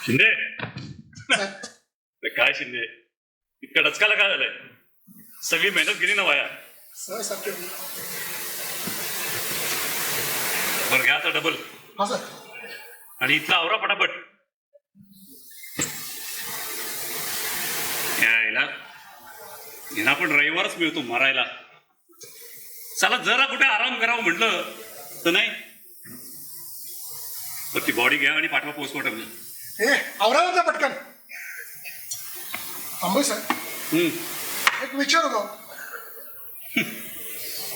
शिंदे काय शिंदे इतका डचकाला काय झालंय? सगळी मेहनत गेली ना वाया. बरं घ्या आता डबल. हा सर. आणि इथला आवरा पटापट. यायला हिना पण रविवारच मिळतो मारायला. चला जरा कुठे आराम करावं म्हटलं तर नाही. तर ती बॉडी घ्या आणि पाठवा पोस्टमॉर्टम. आवरा होता पटकन. आंबे सर एक विचारू का?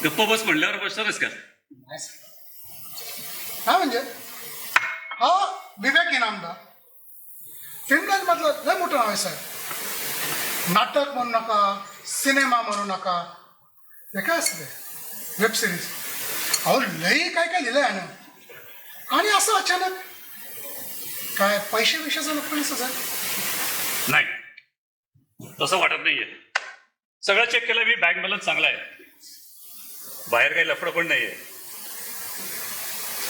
गप्प बस म्हणल्यावर बसणारच का? हा म्हणजे हा विवेक इनामदार फिल्मलाईन मधलं लय मोठं नाव आहे साहेब. नाटक म्हणू नका, सिनेमा म्हणू नका, हे काय असते वेब सिरीज. अहो लई काय काय लिहिलंय आहे ना. आणि असं अचानक काय पैसे विषयाचं नको सर? नाही तसं वाटत नाहीये. सगळं चेक केलं मी. बँक बॅलन्स चांगला आहे. बाहेर काही लफडं पण नाहीये.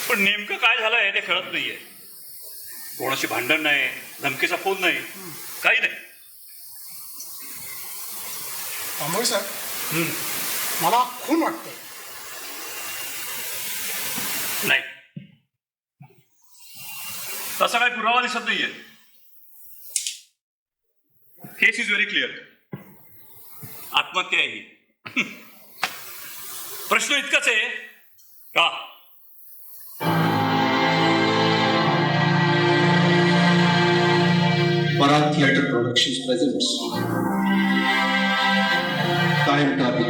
पण नेमकं काय झालंय ते कळत नाहीये. कोणाशी भांडण नाही, धमकीचा फोन नाही, काही नाही. तांबोळी सर मला खून वाटतं. नाही तसा काही पुरावा दिसत नाहीये. Case is very clear. आत्महत्या आहे ही. प्रश्न इतकाच आहे का? Parag theatre productions presents time travel.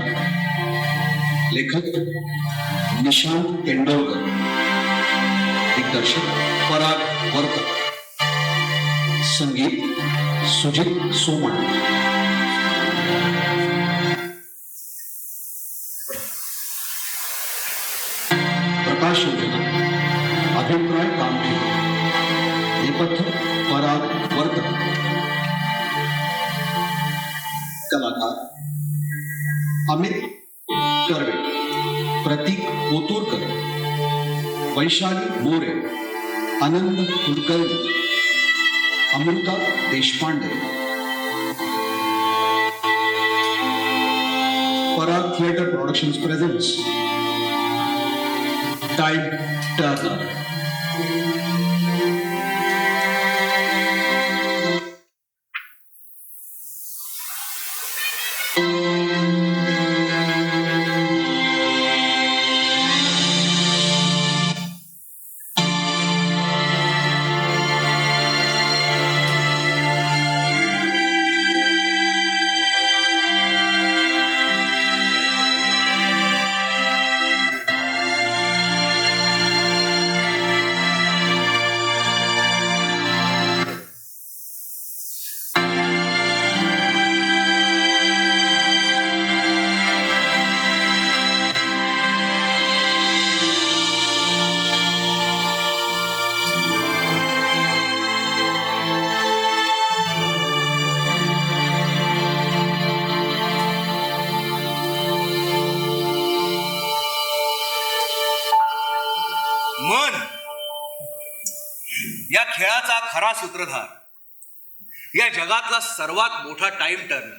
लेखक निशांत तेंडोलकर, दिग्दर्शक पराग वर्तक, संगीत सुजित सोमण. प्रकाश योजना अभिप्राय कामठे. नेपथ्य पराग वर्तक. कलाकार Amit Karve, Pratik Koturkar, Vaishali More, Anand Kulkarni, Amruta Deshpande. Parag theatre productions presents time turner. मन या खेळाचा खरा सूत्रधार, या जगातला सर्वात मोठा टाइम टर्नर,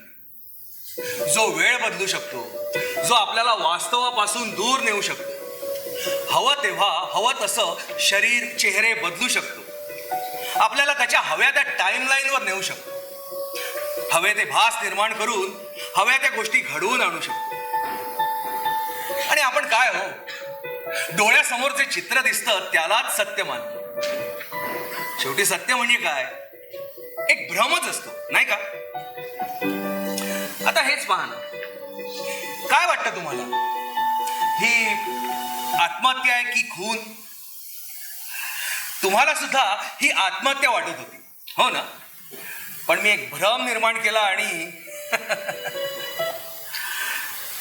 जो वेळ बदलू शकतो, जो आपल्याला वास्तवापासून दूर नेऊ शकतो. हवं तेव्हा हवं तसं शरीर चेहरे बदलू शकतो. आपल्याला त्याच्या हव्या त्या टाइमलाईनवर नेऊ शकतो. हवे ते भास निर्माण करून हव्या त्या गोष्टी घडवून आणू शकतो. आणि आपण काय हो, डोळ्यासमोर जे चित्र दिसतं त्यालाच सत्य मानतो. शेवटी सत्य म्हणजे काय? एक भ्रमच असतो, नाही का? आता हेच पहा ना, काय वाटतं तुम्हाला, ही आत्महत्या आहे की खून? तुम्हाला सुद्धा ही आत्महत्या वाटत होती, हो ना? पण मी एक भ्रम निर्माण केला आणि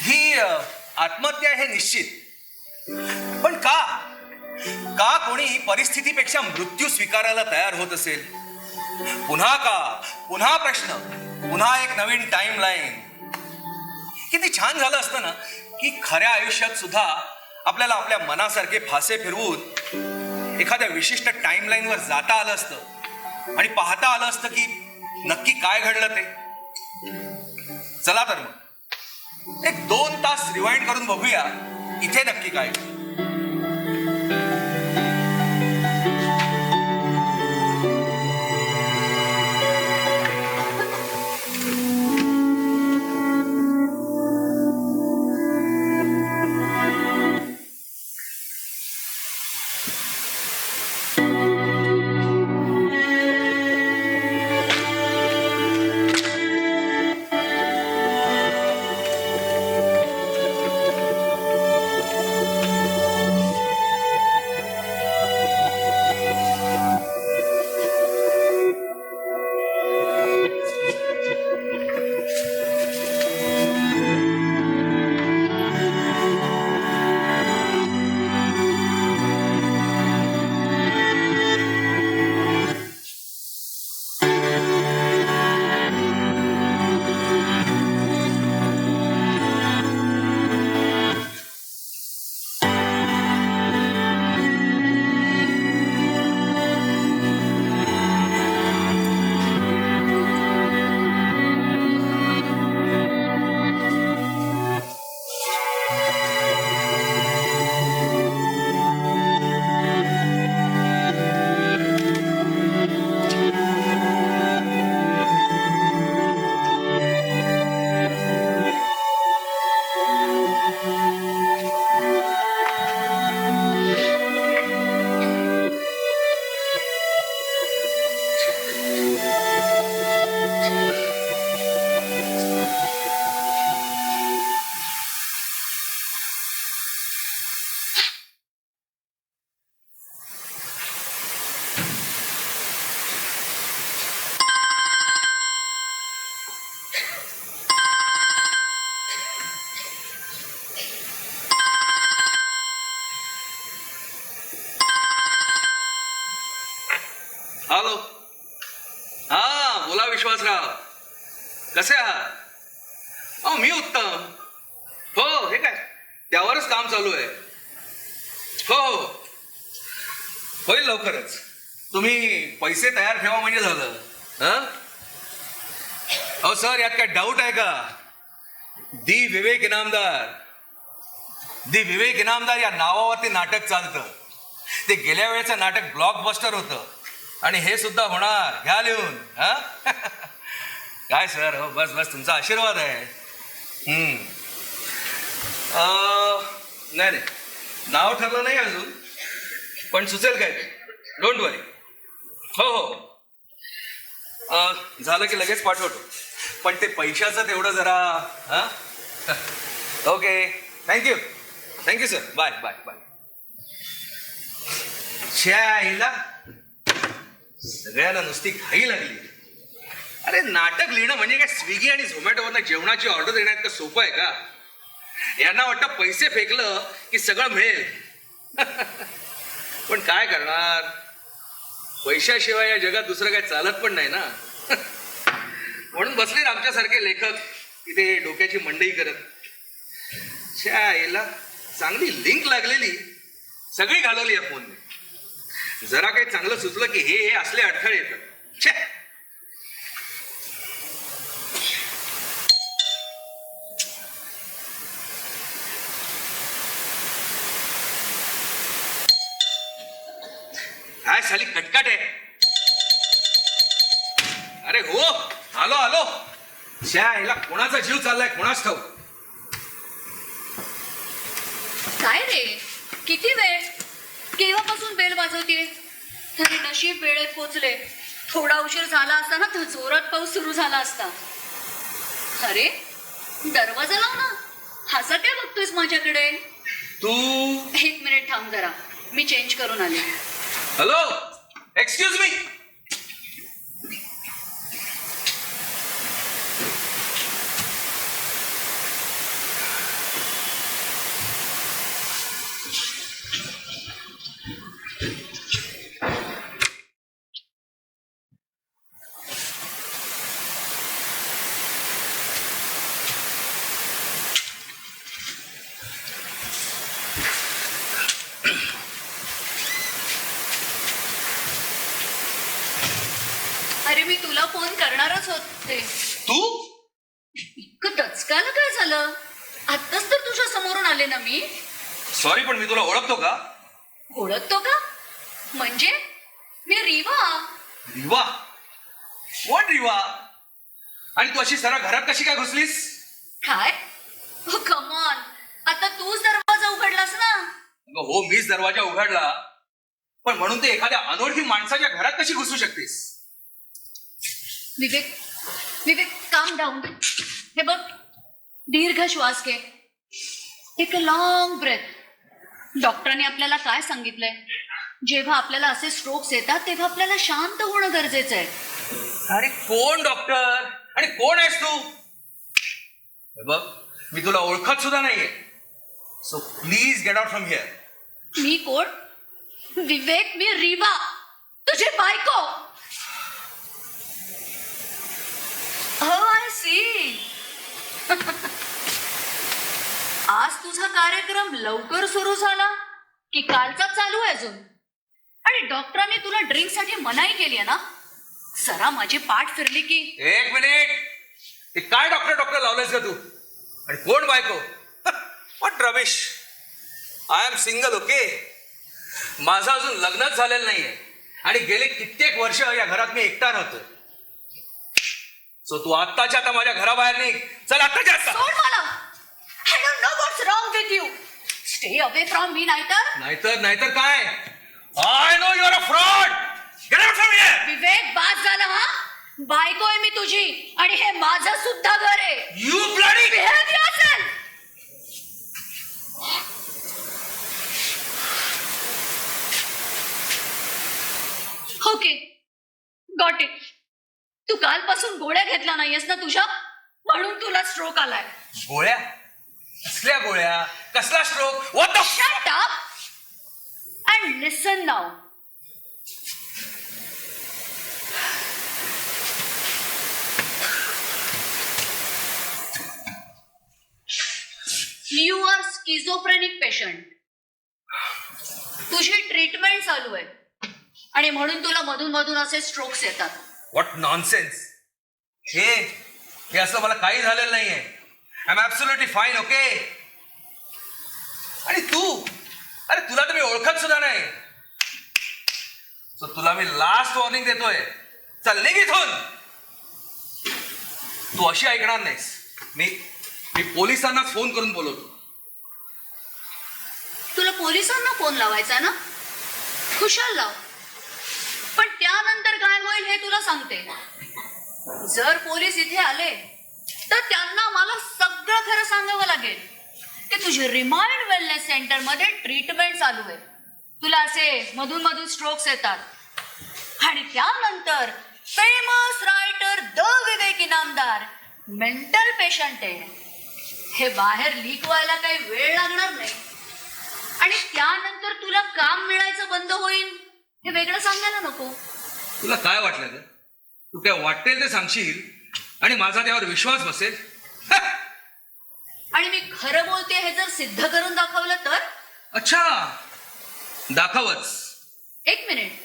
ही आत्महत्या हे निश्चित. पण का कोणी परिस्थितीपेक्षा मृत्यू स्वीकारायला तयार होत असेल? पुन्हा का पुन्हा प्रश्न, पुन्हा एक नवीन टाइम लाईन. किती छान झालं असतं ना की खऱ्या आयुष्यात सुद्धा आपल्याला आपल्या मनासारखे फासे फिरवून एखाद्या विशिष्ट टाइमलाईनवर जाता आलं असतं आणि पाहता आलं असतं की नक्की काय घडलं ते. चला तर मग एक 2 तास रिवाइंड करून बघूया इथे नक्की काय घडलं. हॅलो, हा बोला विश्वासराव, कसे आहात? अहो मी उत्तम. हो, हे काय त्यावरच काम चालू आहे. हो हो होईल लवकरच. तुम्ही पैसे तयार ठेवा म्हणजे झालं. अहो सर, यात काय डाऊट आहे का? दी विवेक इनामदार या नावावरती नाटक चालतं. ते गेल्या वेळेचं नाटक ब्लॉकबस्टर होतं आणि हे सुद्धा होणार. घ्या लिहून. काय सर, हो बस बस, तुमचा आशीर्वाद आहे. नाही नाही, नाव ठरलं नाही अजून, पण सुचेल काय, डोंट वरी. हो हो, झालं की लगेच पाठवतो. पण ते पैशाचं तेवढं जरा. Okay, thank you sir, bye bye bye. आईला सगळ्यांना नुसती घाई लागली. अरे नाटक लिहिणं म्हणजे काय स्विगी आणि झोमॅटोवरनं जेवणाची ऑर्डर देण्यात का सोपं आहे का? यांना वाटतं पैसे फेकलं की सगळं मिळेल. पण काय करणार, पैशाशिवाय या जगात दुसरं काय चालत पण नाही ना. म्हणून बसले आमच्यासारखे लेखक इथे डोक्याची मंडई करत. याला चांगली लिंक लागलेली, सगळी घालवली या फोनने. जरा काही चांगलं सुचलं की हे असले अडथळे येतात. छे, काय साली कटकट आहे. अरे हो, आलो. याला कोणाचा जीव चाललाय कोणाच ठाऊक. काय रे, किती वेळ? केव्हापासून बेल वाजवतीये? तरी नशीब वेळेत पोचले. थोडा उशीर झाला असता ना तर जोरात पाऊस सुरू झाला असता. अरे दरवाजा लाव ना, हसा काय बघतोयस माझ्याकडे? तू 1 मिनिट थांब जरा, मी चेंज करून आले. Hello, excuse me. अरे मी तुला फोन करणारच होते. तू इतकं दचकायला काय झालं? आत्ताच तर तुझ्या समोरून आले ना मी. सॉरी, पण मी तुला ओळखतो का? ओळखतो का? म्हणजे मी रीवा. रिवा? कोण रिवा? आणि तू अशी सरळ घरात कशी काय घुसलीस? काय? हो कम ऑन, आता तूच दरवाजा उघडलास ना. अगं हो, मीच दरवाजा उघडला, पण म्हणून ते एखाद्या अनोळखी माणसाच्या घरात कशी घुसू शकतेस? विवेक, विवेक काम डाऊन. हे बघ, दीर्घ श्वास घे. Take a long breath. डॉक्टरांनी आपल्याला काय सांगितलंय? जेव्हा आपल्याला असे स्ट्रोक्स येतात तेव्हा आपल्याला शांत होणं गरजेचं आहे. अरे कोण डॉक्टर आणि कोण आहेस तू? हे बघ, मी तुला ओळखत सुद्धा नाहीये, so please get out from here. मी कोण? विवेक, मी रीवा, तुझी बायको. हो, आय सी. आज तुझा कार्यक्रम लवकर सुरू झाला की कालचा चालू आहे अजून? आणि डॉक्टरांनी तुला ड्रिंक साठी मनाई केली आहे ना? जरा माझी पाठ फिरली की. एक मिनिट, ते काय डॉक्टर डॉक्टर लावलंयस का तू? आणि कोण बायको? What Ramesh, I am single. Okay, माझं अजून लग्नच झालेलं नाहीये आणि गेले कित्येक वर्ष या घरात मी एकटा राहतोय. सो तू आत्ताच्या आता माझ्या घराबाहेर निघ. चल आत्ताच्या आता. सोड मला. I don't know what's wrong with you. Stay away from me, नाहीतर काय? I know you are a fraud. Get out from here. Vivek, बास झालं हा. बायको आहे मी तुझी आणि हे माझं सुद्धा घर आहे. You bloody. Behave yourself. Okay, got it. तू कालपासून गोळ्या घेतला नाहीयेस ना तुझ्या, म्हणून तुला स्ट्रोक आलाय. गोळ्या? कसल्या गोळ्या? कसला stroke? What the Shut up and listen now. You are schizophrenic patient. तुझी ट्रीटमेंट चालू आहे आणि म्हणून तुला मधून मधून असे स्ट्रोक्स येतात. What nonsense. हे असं मला काही झालेलं नाहीये. I am absolutely fine. Okay. आणि तू, अरे तुला तर मी ओळखत सुद्धा नाही. सो तुला मी लास्ट वॉर्निंग देतोय, चल निघ इथून. तू अशी ऐकणार नाहीस. मी पोलिसांना फोन करून बोलवतो. तुला पोलिसांना फोन लावायचा ना? खुशाल लाव, पण त्यानंतर काय होईल हे तुला सांगते. जर पोलीस इथे आले तर त्यांना मला सगळं खरं सांगावं लागेल की तुझी रिमाइंड वेलनेस सेंटर मध्ये ट्रीटमेंट चालू आहे. तुला असे मधून मधून स्ट्रोक्स येतात आणि त्यानंतर famous writer the Vivek Inamdar mental patient आहे हे बाहेर लीक व्हायला काही वेळ लागणार नाही. आणि त्यानंतर तुला काम मिळायचं बंद होईल हे वेगळं सांगायला नको. तुला काय वाटलं ग? तू काय वाटेल ते सांगशील आणि माझा त्यावर विश्वास बसेल? आणि मी खरं बोलते हे जर सिद्ध करून दाखवलं तर? अच्छा, दाखवच. एक मिनिट.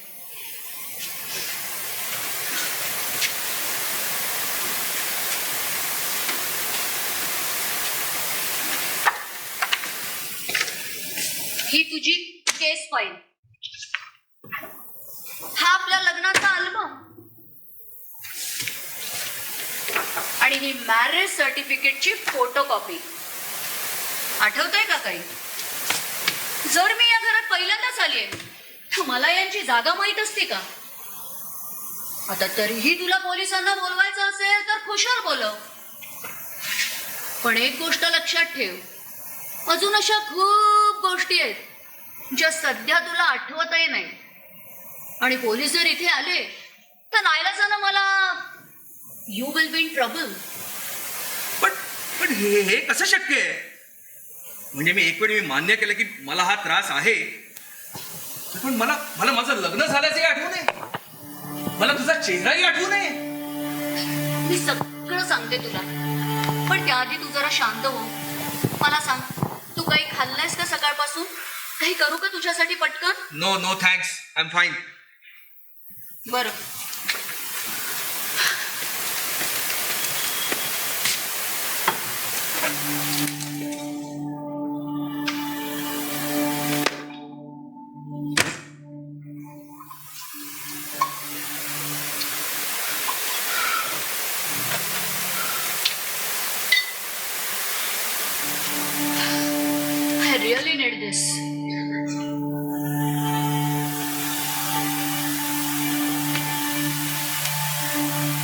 ही तुझी केस फाईल. हा आपल्या लग्नाचा अल्बम आणि ही मॅरेज सर्टिफिकेटची फोटोकॉपी. आठवतंय का काही? जर मी या घरात पहिल्यांदाच आलीये तर मला यांची जागा माहित असते का? आता तरीही तुला पोलिसांना बोलवायचं असेल तर खुशाल बोलव, पण एक गोष्ट लक्षात ठेव, अजून अशा खूप गोष्टी आहेत ज्या सध्या तुला आठवतही नाही. आणि पोलीस जर इथे आले तर नाईलाजानं मला you will be in trouble. पण हे कसं शक्य आहे? म्हणजे मी एक वेळी मान्य केलं की मला हा त्रास आहे, पण मला माझं लग्न झाल्याचंही आठवू नये, मला तुझा चेहराही आठवू नये. मी सगळं सांगते तुला, पण त्याआधी तू जरा शांत हो. मला सांग, तू काही खाल्लंयस का सकाळपासून? काही करू का तुझ्यासाठी पटकन? No thanks, I am fine. बरं, I really need this.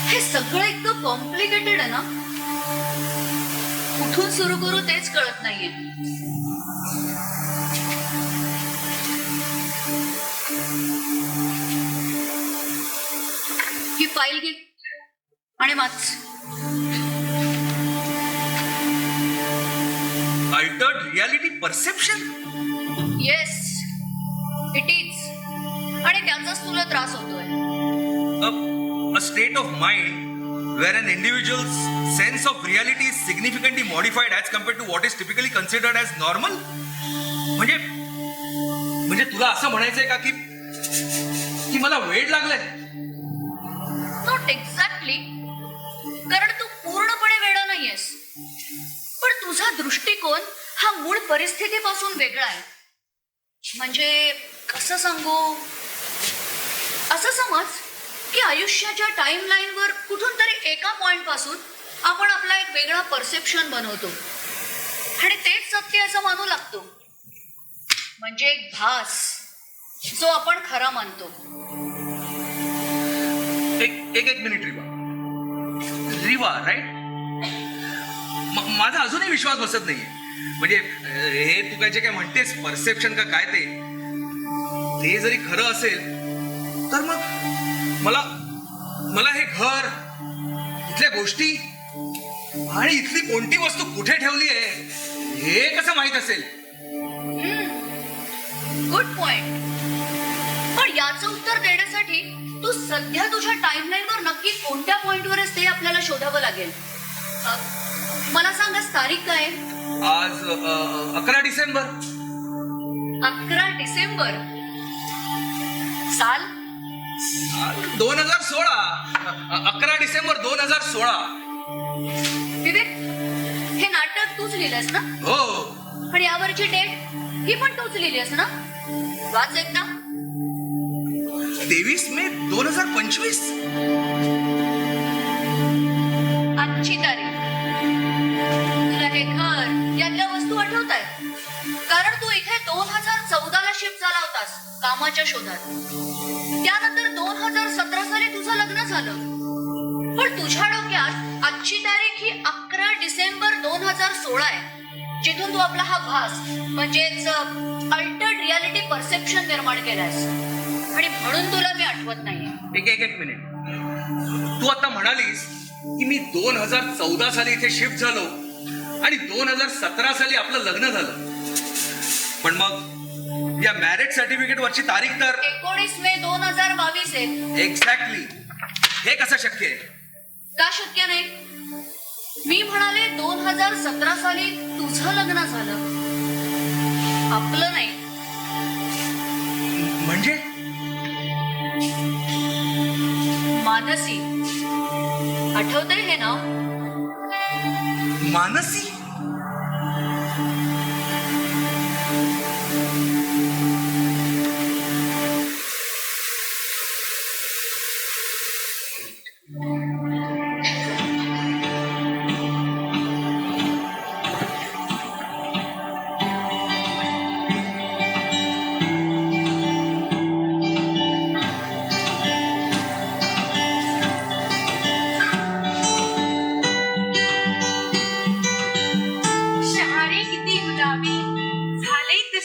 हे सगळं इतकं कॉम्प्लिकेटेड आहे ना, कुठून सुरू करू तेच कळत नाहीये. ही फाईल घे आणि वाच. Altered reality perception. Yes, it is. आणि त्याचाच तुला त्रास होतोय. A state of mind where an individual's sense of reality is significantly modified as compared to what is typically considered as normal. म्हणजे तुला असं म्हणायचंय का की मला वेळ लागलाय? नॉट एक्झॅक्टली, कारण तू पूर्णपणे वेडा नाहीयेस, पण तुझा दृष्टिकोन हा मूळ परिस्थितीपासून वेगळा आहे. म्हणजे कसं सांगू, असं समज की आयुष्याच्या टाइमलाईनवर कुठून तरी एका पॉइंट पासून आपण आपला एक वेगळा परसेप्शन बनवतो आणि तेच सत्य असं मानू लागतो. म्हणजे एक भास जो आपण खरा मानतो. एक मिनिट रिवा राईट. माझा अजूनही विश्वास बसत नाहीये. म्हणजे हे तू काय जे काय म्हणतेस परसेप्शन का काय ते जरी खरं असेल तर मग मला हे घर, इथल्या गोष्टी आणि इथली कोणती वस्तू कुठे ठेवली आहे हे कसं माहित असेल? Good point. पण याचं उत्तर देण्यासाठी तू सध्या तुझ्या टाइमलाईनवर नक्की कोणत्या पॉइंटवर आहेस ते आपल्याला शोधावं लागेल. मला सांग, आज तारीख काय आहे? आज 11 डिसेंबर. 11 डिसेंबर. साल 2016. 11 डिसेंबर 2016. विवेक, हे नाटक तूच लिहिलंस ना? हो. पण यावरची डेट ही पण तूच लिहिलीस ना? वाच एकदा. 23 मे 2025. आजची तारीख. तुला हे घर यातल्या वस्तू आठवत आहेत? कारण तू इथे 2014ला शिफ्ट झाला होतास कामाच्या शोधात. त्यानंतर 2017 साली तुझं लग्न झालं. पण तुझ्या डोक्यात आजची तारीख ही 11 डिसेंबर 2016 आहे, जिथून तू आपला हा भास म्हणजेच अल्टर्ड रियालिटी परसेप्शन निर्माण केलास. आणि म्हणून तुला मी आठवत नाहीये. एक मिनिट. तू आता म्हणालीस की मी 2014 साली इथे शिफ्ट झालो आणि 2017 साली आपलं लग्न झालं. पण मग या मॅरेज सर्टिफिकेट वरची तारीख तर 19 मे 2022 आहे. एक्झॅक्टली. हे कसं शक्य आहे? का शक्य नाही? मी म्हणाले 2017 साली तुझं लग्न झालं, आपलं नाही. म्हणजे मानसी. आठवतंय हे नाव? मानसी.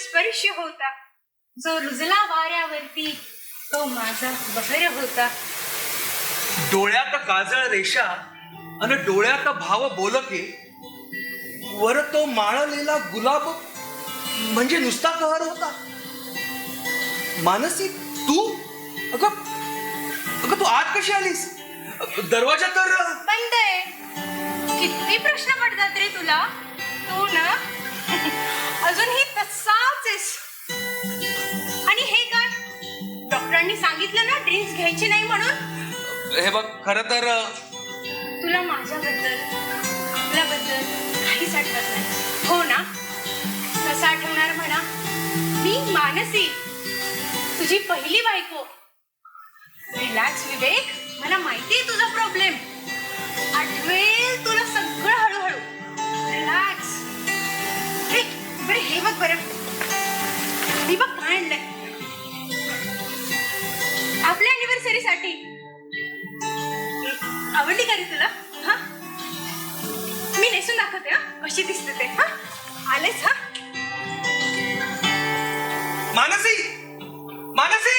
स्पर्श होता, जो रुजला वाऱ्यावरती तो माझा बहर होता. डोळ्यात काजळ रेषा आणि डोळ्यात भाव बोलके, वर तो माळलेला गुलाब म्हणजे नुसता कहर होता. मानसी तू अगं तू आत कशी आलीस? दरवाजा तर बंद आहे. किती प्रश्न पडतात रे तुला. तू ना अजूनही तसाच आहेस. आणि हे काय, डॉक्टरांनी सांगितलं ना ड्रिंक्स घ्यायची नाही म्हणून. हे बघ, खरं तर तुला माझ्याबद्दल, आपल्याबद्दल काही काहीच आठवत नाही हो ना? कसं आठवणार म्हणा? मी मानसी, तुझी पहिली बायको. रिलॅक्स विवेक, मला माहिती आहे तुझा प्रॉब्लेम. आठवेल तुला सगळं हळूहळू. रिलॅक्स. बरं हे बघ बरं, मी बघ काय आणलंय आपल्या अॅनिव्हर्सरीसाठी. आवडली का रे तुला? हा, मी नेसून दाखवते हा कशी दिसते ते. हा, आलेच. हा, मानसी, मानसी,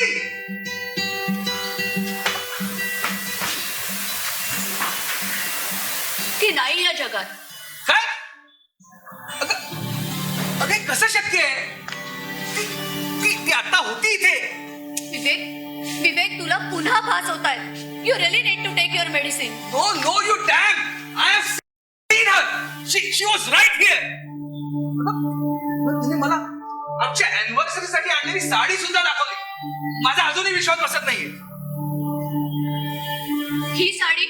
ती नाही या जगात. काय? अगं कसं शक्य आहे? ती ती ती आता होती इथे. विवेक, विवेक तुला पुन्हा भास होत आहेत. You really need to take your medicine. No, no, you damn! I have seen her. She was right here. तिने मला आमच्या अॅनिव्हर्सरी साठी आणलेली साडी सुद्धा दाखवली. माझा अजूनही विश्वास बसत नाहीये. ही साडी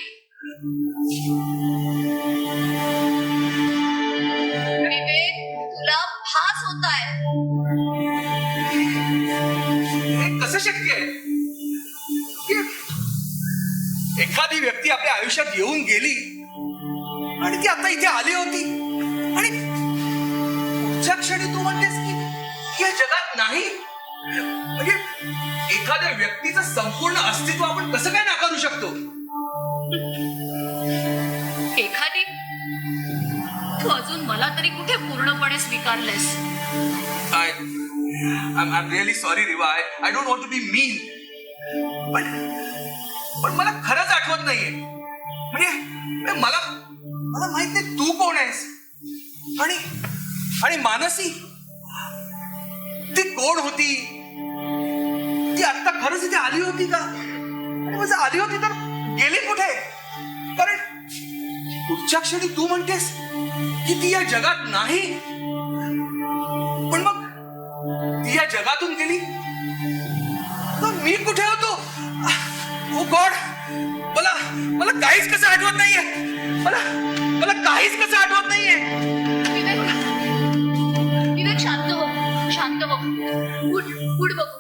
विवेक तुला भास होत आहे. हे कसं शक्य आहे की एखादी व्यक्ती आपल्या आयुष्यात येऊन गेली आणि ती आता इथे आली होती आणि पुढच्या क्षणी तू म्हणतेस की या जगात नाही? म्हणजे एखाद्या व्यक्तीचं संपूर्ण अस्तित्व आपण कसं काय नाकारू शकतो? एखादी, तू अजून मला तरी कुठे पूर्णपणे स्वीकारलेस. I'm really sorry, Riva. I don't want to be mean. पण मला खरंच आठवत नाहीये. म्हणजे मला माहित नाही तू कोण आहेस. आणि मानसी ती कोण होती? ती आता खरंच इथे आली होती का? आणि मग आली होती तर गेली कुठे? कारण पुढच्या क्षणी तू म्हणतेस की ती या जगात नाही. पण मग ती या जगातून गेली तर मी कुठे होतो? ओ गॉड, मला काहीच कसं आठवत नाहीये. मला काहीच कसं आठवत नाहीये. विवेक, विवेक शांत हो, शांत हो. उठ, उठ बघू.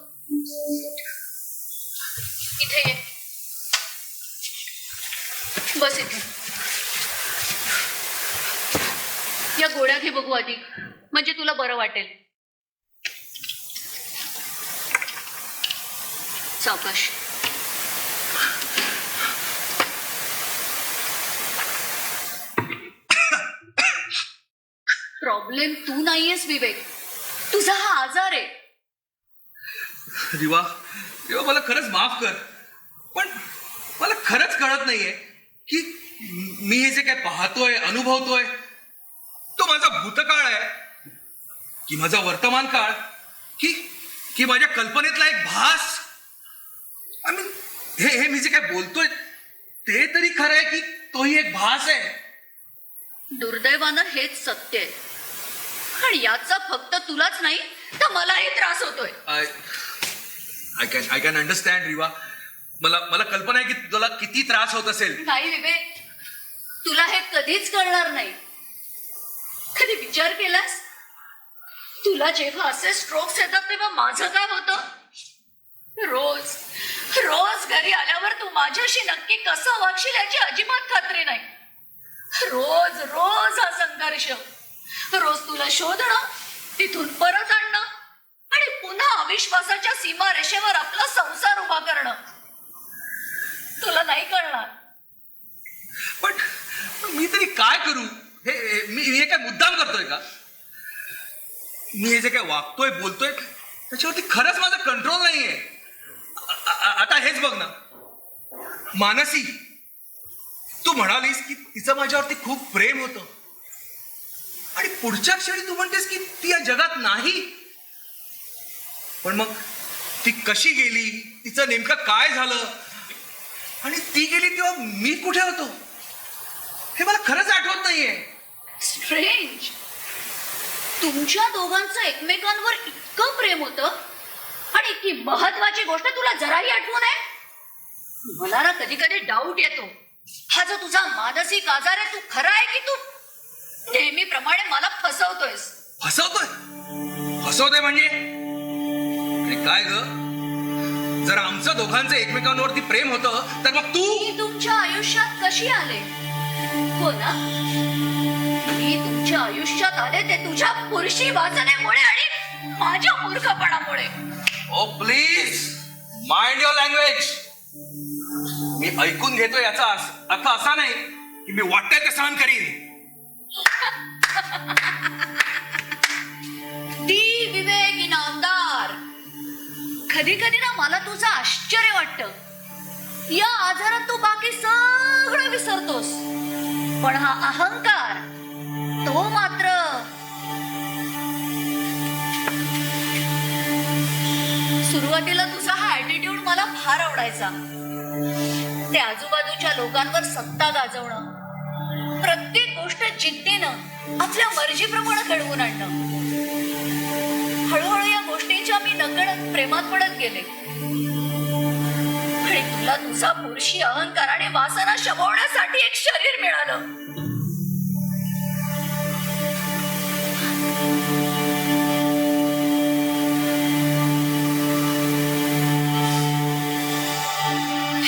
इथे ये, बस इथे. या गोळ्या घे बघू आधी, म्हणजे तुला बरं वाटेल. सावकाश. प्रॉब्लेम तू नाहीयेस विवेक, तुझा हा आजार आहे. रिवा, मला खरंच माफ कर. पण मला खरंच कळत नाहीये की मी हे जे काय पाहतोय, अनुभवतोय, तो माझा भूतकाळ आहे की माझा वर्तमान काळ, की माझ्या कल्पनेतला एक भास. आय मीन हे मी जे काय बोलतोय ते तरी खरं आहे की तोही एक भास आहे? दुर्दैवानं हेच सत्य आहे. आणि याचा फक्त तुलाच नाही तर मलाही त्रास होतोय. I can understand Riva. मला कल्पना आहे की तुला किती त्रास होत असेल. नाही विवेक, तुला हे कधीच कळणार नाही. कधी विचार केलास तुला जेव्हा असे स्ट्रोक्स येतात तेव्हा माझं काय होतं? रोज रोज घरी आल्यावर तू माझ्याशी नक्की कसं वागशील याची अजिबात खात्री नाही. रोज रोज हा संघर्ष. रोज तुला शोधणं, तिथून परत आणणं आणि पुन्हा अविश्वासाच्या सीमारेषेवर आपला संसार उभा करणं. तुला नाही कळणार. पण मी तरी काय करू? मी हे काय मुद्दाम करतोय का? मी हे जे काय वागतोय, बोलतोय त्याच्यावरती खरंच माझा कंट्रोल नाहीये. आता हेच बघ ना, मानसी, तू म्हणालीस की तिचं माझ्यावरती खूप प्रेम होतं आणि पुढच्या क्षणी तू म्हणतेस की ती या जगात नाही. पण मग ती कशी गेली, तिचं नेमकं काय झालं, आणि ती गेली तेव्हा मी कुठे होतो हे मला खरंच आठवत नाहीये. स्ट्रेंज. तुमच्या दोघांचं एकमेकांवर इतकं प्रेम होतं आणि इतकी महत्वाची गोष्ट तुला जराही आठवण आहे? मला ना कधी कधी डाऊट येतो, हा जो तुझा मानसिक आजार आहे तू खरा आहे की तू नेहमीप्रमाणे मला फसवतोयस. फसवतोय म्हणजे? आणि काय ग, जर आमचं दोघांचं एकमेकांवरती प्रेम होतं तर मग तू मी तुमच्या आयुष्यात कशी आले? हो ना, मी तुमच्या आयुष्यात आले ते तुझ्या पुरुषी वासनेमुळे आणि माझ्या मूर्खपणामुळे. ओ प्लीज माइंड युअर लँग्वेज. मी ऐकून घेतो याचा अर्थ असा नाही की मी वाटतंय ते सहन करीन. ती विवेक इनामदार, कधी कधी ना मला तुझं आश्चर्य वाटतं. या आजारात तू बाकी सगळं विसरतोस, पण हा अहंकार तो मात्र. सुरुवातीला तुझा हा ऍटिट्यूड मला फार आवडायचा. ते आजूबाजूच्या लोकांवर सत्ता गाजवणं, प्रत्येक गोष्ट जिद्दीनं आपल्या मर्जीप्रमाणे घडवून आणणं. हळूहळू या गोष्टींच्या मी नकळत प्रेमात पडत गेले आणि तुला तुझा पुरुषी अहंकार आणि वासना शमवण्यासाठी एक शरीर मिळालं.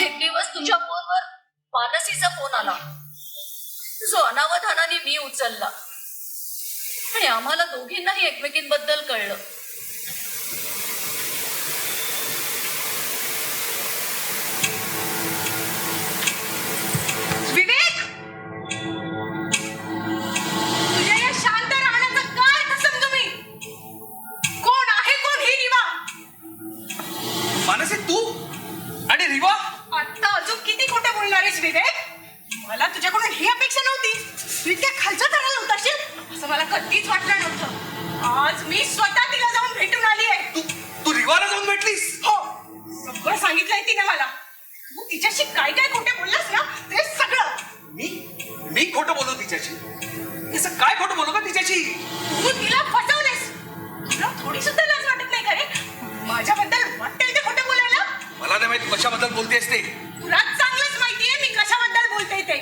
एक दिवस तुझ्या फोनवर मानसीचा फोन आला, जो अनावधानाने मी उचलला आणि आम्हाला दोघींनाही एकमेकींबद्दल कळलं. विवेक, तुझ्या या शांत राहण्याचं काय अर्थ समजू मी? कोण आहे कोण ही रिवा? मानसी तू आणि रिवा? आता अजून किती खोटं बोलणार आहेस विवेक? मला तुझ्याकडून ही अपेक्षा नव्हती. तू इतक्या खालच्या थराला उतरशील असं मला कधीच वाटलं नव्हतं. आज मी स्वतः तिला जाऊन भेटून आली आहे. तू रिवाला जाऊन भेटलीस? हो, सगळं सांगितलंय तिने मला. तू तिच्याशी काय काय खोटे बोललास ना ते सगळं. मी खोटं बोललो तिच्याशी? असं काय खोटं बोललो का तिच्याशी? तू तिला फसवलेस. तुला थोडी सुद्धा लाज वाटत नाही का रे माझ्याबद्दल वाटतंय ते खोटं बोलायला? मला नाही माहिती कशाबद्दल बोलतेस ते. तुला चांगलंच माहितीये मी कशाबद्दल बोलते ते.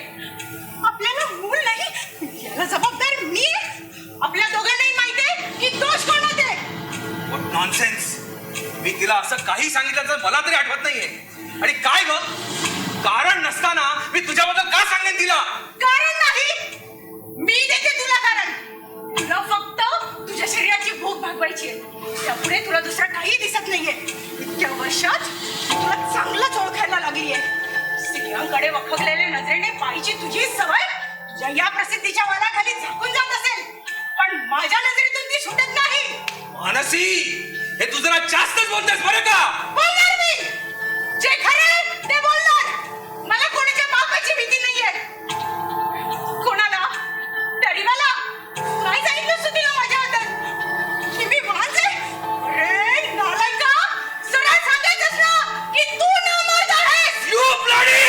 आपल्याला मूल नाही याला जबाबदार मी आहे. आपल्या दोघांनाही माहितीये की दोष कोणाचा आहे. What nonsense. मी तिला असं काही सांगितलं तर मला तरी आठवत नाहीये. आणि काय ग, कारण नसताना मी तुझ्याबद्दल का सांगेन तिला? कारण नाही, मी देते तुला कारण. तुला फक्त तुझ्या शरीराची भूक भागवायची आहे. त्यापुढे तुला दुसरं काही दिसत नाहीये. इतक्या वर्षात तुला चांगलंच ओळखायला लागलीये. स्त्रियांकडे वखरलेल्या नजरेने पाहिजे तुझी सवय तुझ्या या प्रसिद्धीच्या वालाखाली झाकून जात असेल, पण माझ्या नजरेतून ती सुटत नाही. मानसी, हे तू जरा जास्तच बोलतेस बरं का? बोलणार मी जे खरं ते बोलणार. मला कोणाच्या बापाची भीती नाहीये. कोणाला? तरीवाला काय सांगितलं तू तिला माझ्याबद्दल? की मी वाहन आहे? अरे नालायका, सरळ सांगायचंस ना की तू नामर्द आहेस. You bloody!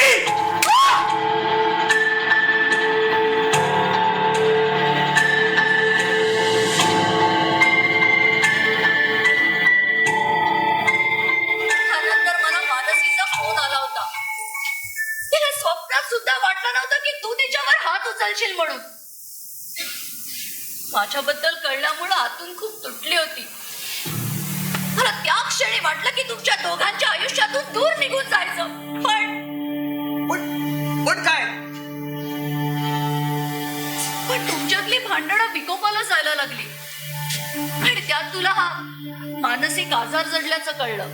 त्यानंतर मला मानसीचा फोन आला होता. तिला स्वप्नात सुद्धा वाटलं नव्हतं की तू तिच्यावर हात उचलशील म्हणून. माझ्याबद्दल कळल्यामुळं आतून खूप तुटली होती. मला त्या क्षणी वाटलं की तुमच्या दोघांच्या आयुष्यातून दूर निघून जायचं, पण काय? पण तुमच्यातली भांडणं विकोपाला जायला लागली आणि त्यात तुला हा मानसिक आजार जडल्याचं कळलं.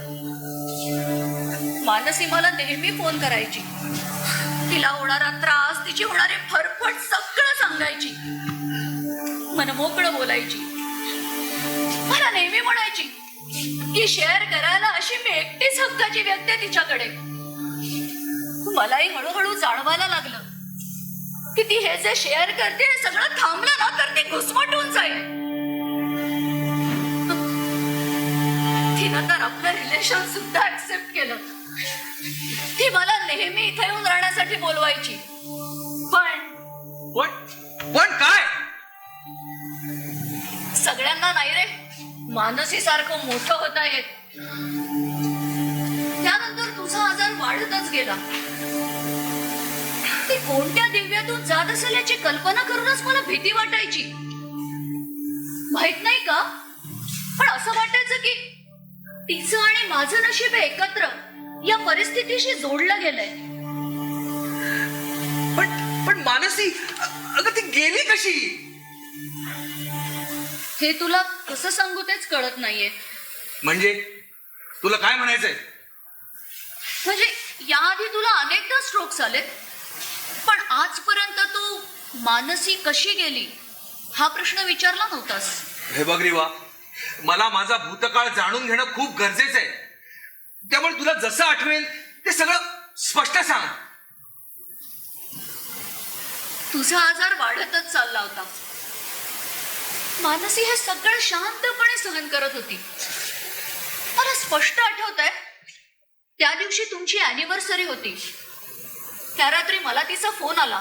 मानसी मला नेहमी फोन करायची. तिला होणारा त्रास, तिची होणारी फरफट सगळं सांगायची. मनमोकळं बोलायची. मला नेहमी म्हणायची की शेअर करायला अशी मी एकटीच हक्काची व्यक्ती आहे तिच्याकडे. मलाही हळूहळू जाणवायला लागलं की ती हे जे शेअर करते हे सगळं थांबलं ना तर ती घुसमटून जाईल. तिनं तर आपलं रिलेशन सुद्धा ऍक्सेप्ट केलं. ती मला नेहमी इथे येऊन राहण्यासाठी बोलवायची. पण काय? सगळ्यांना नाही रे मानसी सारखं मोठं होता येत. त्यानंतर तुझा आजार वाढतच गेला. ती कोणत्या दिव्यातून जात असेल याची कल्पना करूनच मला भीती वाटायची. माहित नाही का, पण असं वाटायचं की तिचं आणि माझं नशीब एकत्र या परिस्थितीशी जोडलं गेलंय. पण मानसी, अगं ती गेली कशी? हे तुला कसं सांगू तेच कळत नाहीये. म्हणजे तुला काय म्हणायचंय? म्हणजे याआधी तुला अनेकदा स्ट्रोक्स आलेत, पण आजपर्यंत तू मानसी कशी गेली हा प्रश्न विचारला नव्हतास. हे बघ रिवा, मला माझा भूतकाळ जाणून घेणं खूप गरजेचं आहे. त्यामुळे तुला जसं आठवेल ते सगळं स्पष्ट सांग. तुझा आजार वाढतच चालला होता. मानसी हे सगळं शांतपणे सहन करत होती. मला स्पष्ट आठवतंय, त्या दिवशी तुमची अॅनिव्हर्सरी होती. त्या रात्री मला तिचा फोन आला.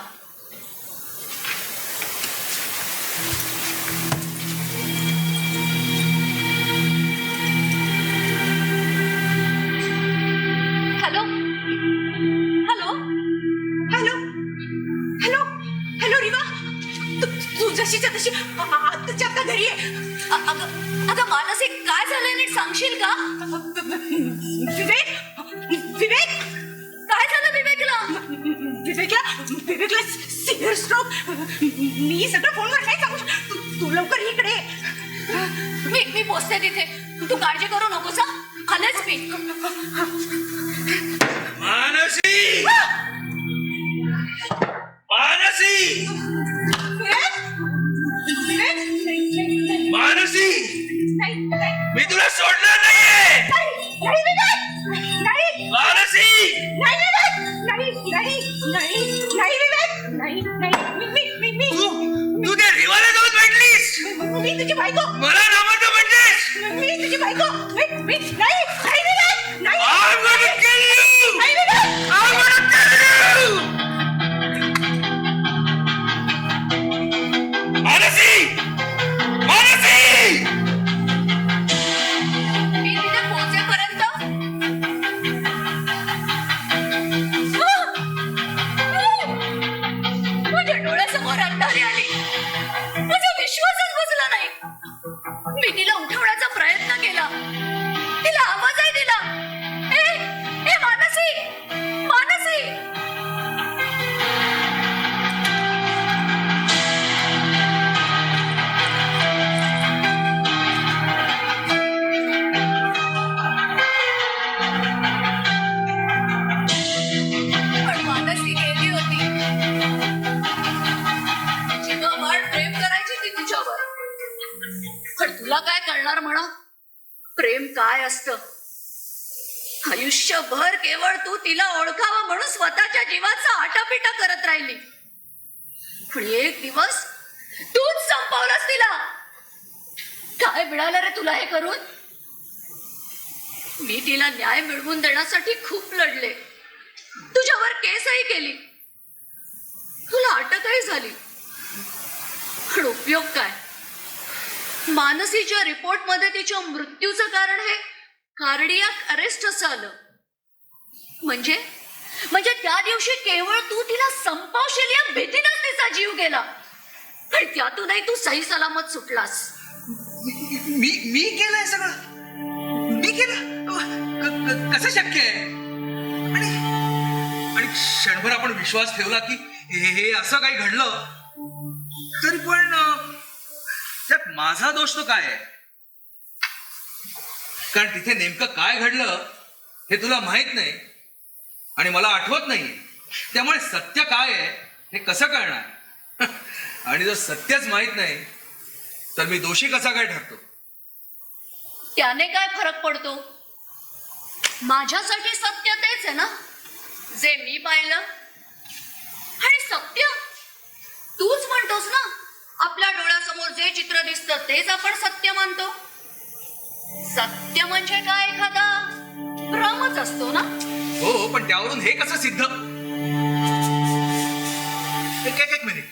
Hello hello hello hello hello Riva, तू जशीच्या तशी आत्ताच्या आत्ता घरी आहे. अगं मानसी, काय झालंय नीट सांगशील का? विवेक विवेक काय झालं विवेकला? विवेकला सिव्हिअर स्ट्रोक. मी सगळं फोनवर नाही सांगू शकत. तू लवकर इकडे ये. मी पोचते तिथे. तू काळजी करू नकोस. आलेच मी. मानसी, मानसी, मानसी, मी तुला सोडणार नाहीये. मानसी, तू त्या रिवाला जाऊन भेटलीस, मी तुझी बायको. मला नामर्थ म्हणतेस. मी तुझी बायको. नाही I'm gonna kill you. I'm gonna kill you. Mansi, Mansi, मी तिथे पोहोचेपर्यंत माझ्या डोळ्यासमोर अंधारी आली. माझा विश्वासच बसला नाही. मी तिला उठवण्याचा प्रयत्न केला, तिला आवाजही दिला. ए मानसी, मानसी. पण मानसी गेली होती. जीवापाड प्रेम करायची ती तुझ्यावर. पण तुला काय कळणार म्हणा, प्रेम काय असतं. आयुष्यभर केवळ तू तिला ओळखावा म्हणून स्वतःच्या जीवाचा आटापिटा करत राहिली. पण एक दिवस तूच संपवलास तिला. काय मिळालं रे तुला हे करून? मी तिला न्याय मिळवून देण्यासाठी खूप लढले. तुझ्यावर केसही केली, तुला अटकही झाली. पण उपयोग काय? मानसीच्या रिपोर्टमध्ये तिच्या मृत्यूचं कारण हे कार्डियाक अरेस्ट असं आलं. म्हणजे त्या दिवशी केवळ तू तिला संपवशील या भीतीनंच तिचा जीव गेला. पण त्यातूनही तू सही सलामत सुटलास. मी केलंय सगळं. मी केलं. कसं शक्य आहे? आणि क्षणभर आपण विश्वास ठेवला की हे असं काही घडलं, तरी पण त्यात माझा दोष तो काय आहे? कारण तिथे नेमकं काय घडलं हे तुला माहित नाही आणि मला आठवत नाही. त्यामुळे सत्य काय आहे हे कसं कळणार? आणि जर सत्यच माहित नाही तर मी दोषी कसा काय ठरतो? त्याने काय फरक पडतो? माझ्यासाठी सत्य तेच आहे ना जे मी पाहिलं. आणि सत्य तूच म्हणतोस ना, आपल्या डोळ्यासमोर जे चित्र दिसतं तेच आपण सत्य मानतो. सत्य म्हणजे काय एखादा भ्रमच असतो ना. हो, पण त्यावरून हे कसं सिद्ध? एक मिनिट,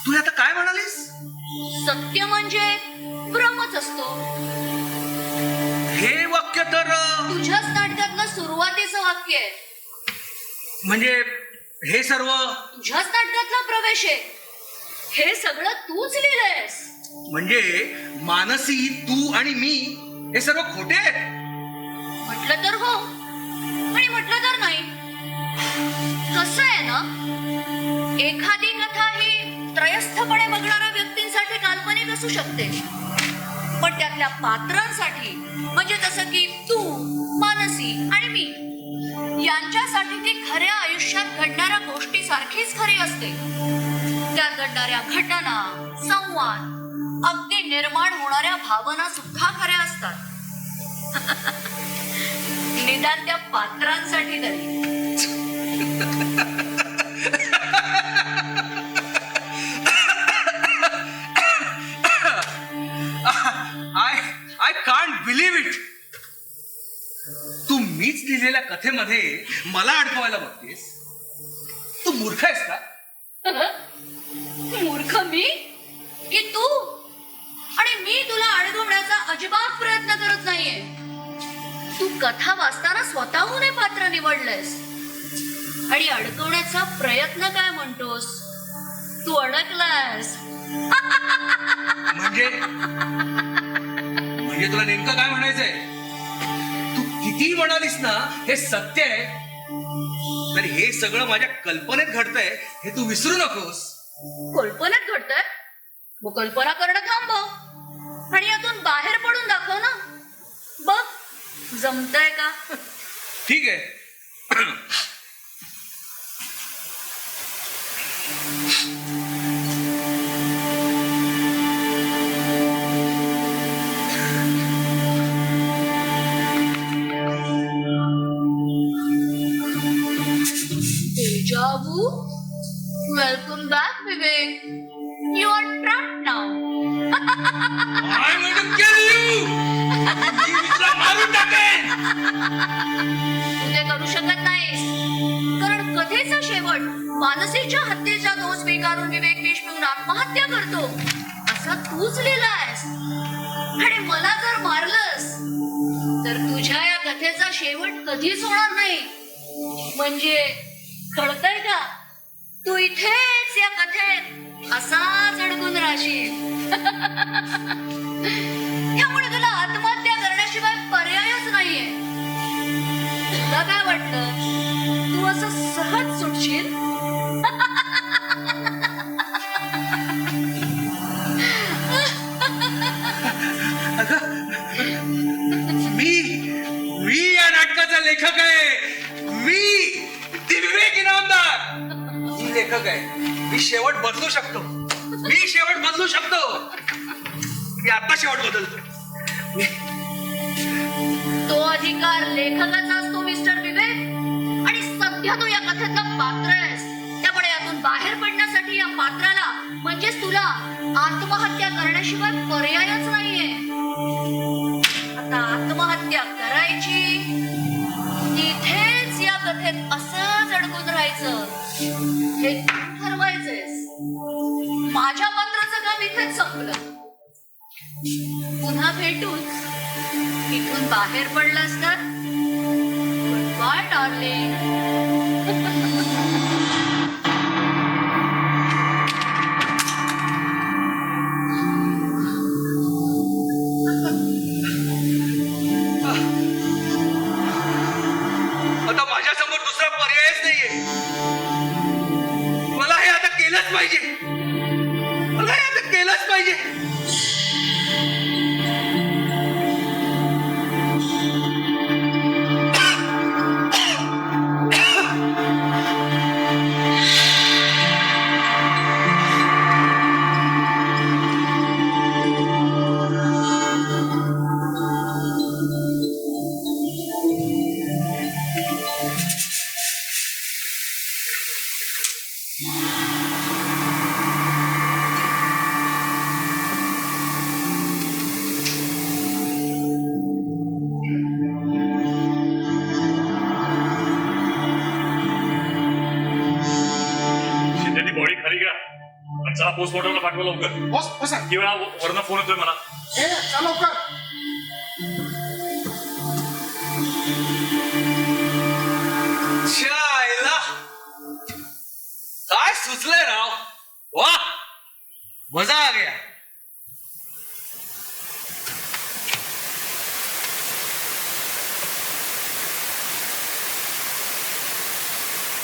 तू आता काय म्हणालीस? सत्य म्हणजे भ्रमच असतो. हे वाक्य तर तुझ्याच नाटकातलं सुरुवातीचं वाक्य आहे. म्हणजे हे सर्व तुझ्याच नाटकातला प्रवेश आहे. हे सगळं तूच लिहिलंयस. म्हणजे मानसी, तू आणि मी हे सर्व खोटे आहेत? म्हटलं तर हो आणि म्हटलं तर नाही. कसं आहे ना, एखादी कथा ही त्रयस्थपणे बघणाऱ्या व्यक्तींसाठी काल्पनिक असू शकते, पण त्यातल्या पात्रांसाठी, म्हणजे जसं की तू, मानसी आणि मी, यांच्यासाठी ती खऱ्या आयुष्यात घडणाऱ्या गोष्टी सारखीच खरी असते. त्यात घडणाऱ्या घटना, संवाद, अगदी निर्माण होणाऱ्या भावना सुद्धा खऱ्या असतात. निदान त्या पात्रांसाठी तरी. I can't believe it. तू मीच लिहिलेल्या कथेमध्ये मला अडकवायला बघतेस. तू मूर्ख आहेस का? मूर्ख मी की तू? आणि मी तुला अडकवण्याचा अजिबात प्रयत्न करत नाहीये. तू कथा वाचताना स्वतःहून हे पात्र निवडलंयस आणि अडकवण्याचा प्रयत्न काय म्हणतोस? तू अडकलायस. म्हणजे तुला नेमकं काय म्हणायचंय? तू किती म्हणालीस ना हे सत्य आहे, तर हे सगळं माझ्या कल्पनेत घडतंय हे तू विसरू नकोस. कल्पनेत घडतंय? मग कल्पना करणं थांबव आणि यातून बाहेर पडून दाखव ना. बघ जमतंय का? ठीक आहे. Dejavu? Welcome back, Vivek. You are trapped now. I'm going to kill you. मी तुला मारून टाकेन. तू ते करू शकत नाहीस, कारण कथेचा शेवट मानसीच्या हत्येचा दोष स्वीकारून विवेक विष पिऊन आत्महत्या करतो असं तूच लिहिलायस. आणि मला जर मारलंस तर तुझ्या या कथेचा शेवट कधीच होणार नाही. म्हणजे कळतंय का? तू इथेच या कथेत असाच अडकून राहशील. त्यामुळे तुला आत्महत्या करण्याशिवाय पर्यायच नाहीये. तुला काय वाटतं तू असं सहज सुटशील? मी या नाटकाचा लेखक आहे. मी विवेक इनामदार. मी लेखक आहे. मी शेवट बदलू शकतो. मी आता शेवट बदलतो. तो अधिकार लेखकाचा असतो मिस्टर विवेक. आणि सध्या तू या कथेतला पात्र आहेस. त्यामुळे यातून बाहेर पडण्यासाठी या पात्राला, म्हणजेच तुला, आत्महत्या करण्याशिवाय पर्यायच नाहीये. आता आत्महत्या करायची, तिथेच या कथेत असंच अडकून राहायचं, हे ठरवायचंयस. माझ्या पात्राचं काम इथेच संपलं. पुन्हा भेटूच. इथून बाहेर पडलास तर बाय डार्लिंग. आता माझ्यासमोर दुसरा पर्यायच नाहीये. मला हे आता केलंच पाहिजे. बॉडी खाली घ्या आणि चला पोस्टमॉर्टमला पाठवा लवकर. बॉस बसा. किती वेळा वरनं फोन येतोय मला. चल लवकर. शायला सुचलंय राव. वा, मजा आ गया.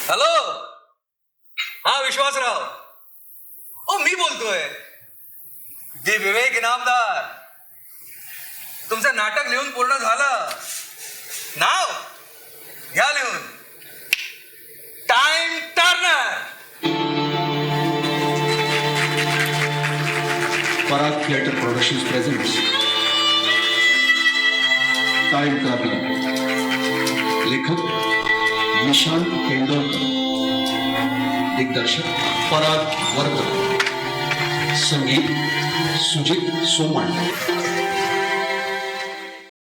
हॅलो, हा विश्वासराव. ओ मी बोलतोय. दि विवेक इनामदार. तुमचं नाटक लिहून पूर्ण झालं. नाव घ्या लिहून. Time turner. Parag theatre productions presents time turner. लेखक निशांत तेंडोलकर. दिग्दर्शक पराग वर्कर. संगीत सुजित सोमण.